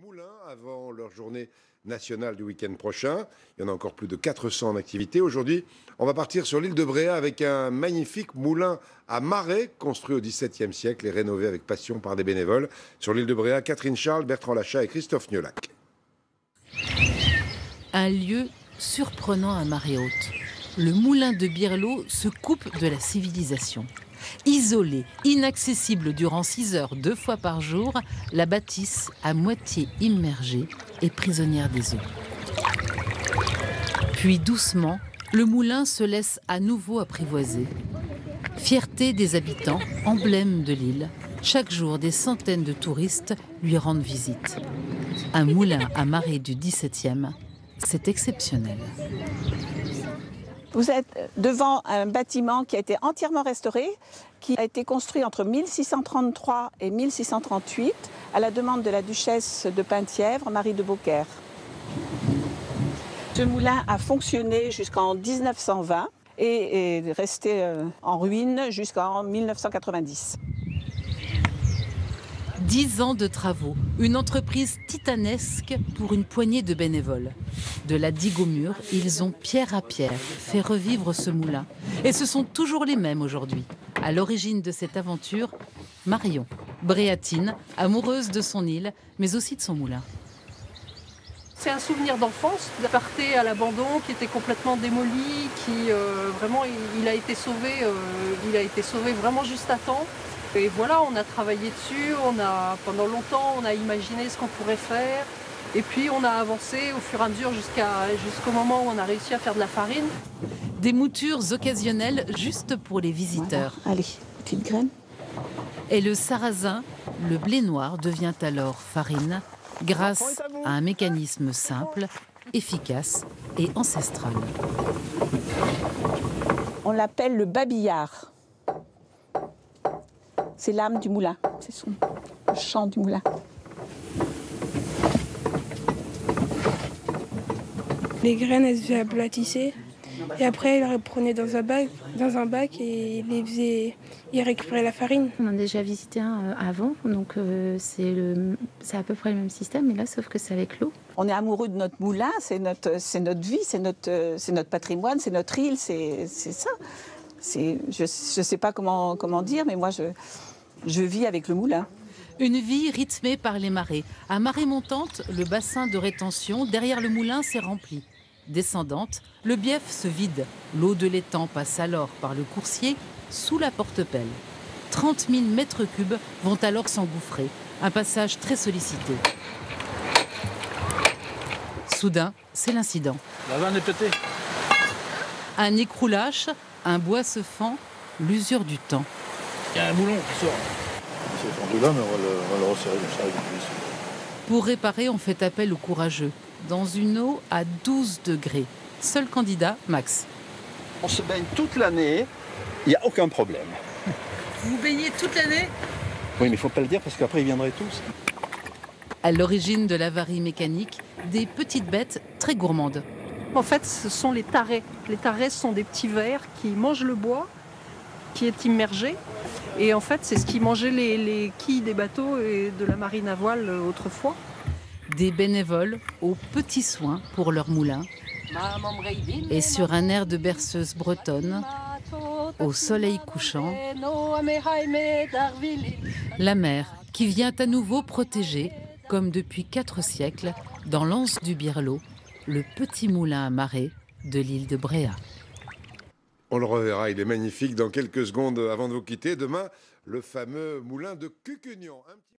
moulins avant leur journée nationale du week-end prochain. Il y en a encore plus de 400 en activité. Aujourd'hui, on va partir sur l'île de Bréa avec un magnifique moulin à marée construit au XVIIe siècle et rénové avec passion par des bénévoles. Sur l'île de Bréa, Catherine Charles, Bertrand Lachat et Christophe Niolac. Un lieu surprenant à marée haute. Le moulin de Birlot se coupe de la civilisation. Isolée, inaccessible durant 6 heures 2 fois par jour, la bâtisse, à moitié immergée, est prisonnière des eaux. Puis doucement, le moulin se laisse à nouveau apprivoiser. Fierté des habitants, emblème de l'île, chaque jour des centaines de touristes lui rendent visite. Un moulin à marée du XVIIe, c'est exceptionnel. Vous êtes devant un bâtiment qui a été entièrement restauré, qui a été construit entre 1633 et 1638 à la demande de la duchesse de Penthièvre, Marie de Beaucaire. Ce moulin a fonctionné jusqu'en 1920 et est resté en ruine jusqu'en 1990. 10 ans de travaux, une entreprise titanesque pour une poignée de bénévoles. De la digue au mur, ils ont pierre à pierre fait revivre ce moulin. Et ce sont toujours les mêmes aujourd'hui. À l'origine de cette aventure, Marion, bréatine, amoureuse de son île, mais aussi de son moulin. C'est un souvenir d'enfance, d'aparté à l'abandon qui était complètement démoli, qui vraiment il a été sauvé vraiment juste à temps. Et voilà, on a travaillé dessus, pendant longtemps on a imaginé ce qu'on pourrait faire. Et puis on a avancé au fur et à mesure jusqu'au moment où on a réussi à faire de la farine. Des moutures occasionnelles juste pour les visiteurs. Voilà. Allez, petite graine. Et le sarrasin, le blé noir, devient alors farine grâce à un mécanisme simple, efficace et ancestral. On l'appelle le babillard. C'est l'âme du moulin, c'est le chant du moulin. Les graines, elles se aplatissaient. Et après, ils les prenaient dans un bac et ils récupéraient la farine. On en a déjà visité un avant, donc c'est à peu près le même système, mais là, sauf que c'est avec l'eau. On est amoureux de notre moulin, c'est notre vie, c'est notre patrimoine, c'est notre île, c'est ça. Je ne sais pas comment dire, mais moi, je vis avec le moulin. Une vie rythmée par les marées. À marée montante, le bassin de rétention derrière le moulin s'est rempli. Descendante, le bief se vide. L'eau de l'étang passe alors par le coursier sous la porte-pelle. 30 000 mètres cubes vont alors s'engouffrer. Un passage très sollicité. Soudain, c'est l'incident. La vanne est pétée. Un écroulage, un bois se fend, l'usure du temps. Il y a un moulon qui sort. C'est fendu là, mais on va le resserrer comme ça avec une vis. Pour réparer, on fait appel aux courageux. Dans une eau à 12 degrés. Seul candidat, Max. On se baigne toute l'année, il n'y a aucun problème. Vous baignez toute l'année? Oui, mais il ne faut pas le dire parce qu'après ils viendraient tous. À l'origine de l'avarie mécanique, des petites bêtes très gourmandes. En fait, ce sont les tarets. Les tarets sont des petits vers qui mangent le bois, qui est immergé. Et en fait, c'est ce qui mangeait les quilles des bateaux et de la marine à voile autrefois. Des bénévoles aux petits soins pour leur moulin. Et sur un air de berceuse bretonne, au soleil couchant, la mer qui vient à nouveau protéger, comme depuis 4 siècles, dans l'anse du Birlot, le petit moulin à marée de l'île de Bréa. On le reverra, il est magnifique dans quelques secondes avant de vous quitter. Demain, le fameux moulin de Cucugnan.